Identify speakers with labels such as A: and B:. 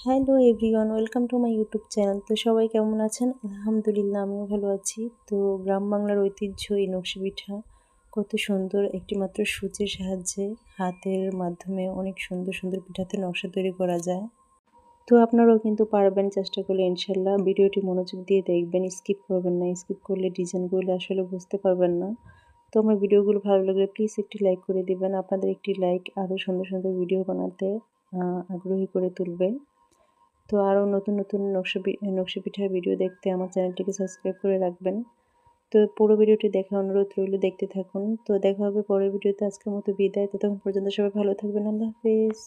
A: Hello everyone, welcome to my YouTube channel. তো সবাই কেমন আছেন? আলহামদুলিল্লাহ আমিও ভালো আছি। তো গ্রাম বাংলার ঐতিহ্য এই নকশি পিঠা কত সুন্দর, একটিমাত্র সূচের সাহায্যে হাতের মাধ্যমে অনেক সুন্দর সুন্দর পিঠাতে নকশা তৈরি করা যায়। তো আপনারাও কিন্তু পারবেন চেষ্টা করলে ইনশাল্লাহ। ভিডিওটি মনোযোগ দিয়ে দেখবেন, স্কিপ করবেন না। স্কিপ করলে ডিজাইনগুলো আসলে বুঝতে পারবেন না। তো আমার ভিডিওগুলো ভালো লাগলে প্লিজ একটি লাইক করে দিবেন। আপনাদের একটি লাইক আরও সুন্দর সুন্দর ভিডিও বানাতে আগ্রহী করে তুলবে। তো আরও নতুন নতুন নকশি পিঠার ভিডিও দেখতে আমার চ্যানেলটিকে সাবস্ক্রাইব করে রাখবেন। তো পুরো ভিডিওটি দেখার অনুরোধ রইল, দেখতে থাকুন। তো দেখা হবে পরের ভিডিওতে। আজকের মতো বিদায়। ততক্ষণ পর্যন্ত সবাই ভালো থাকবেন। আল্লাহ হাফেজ।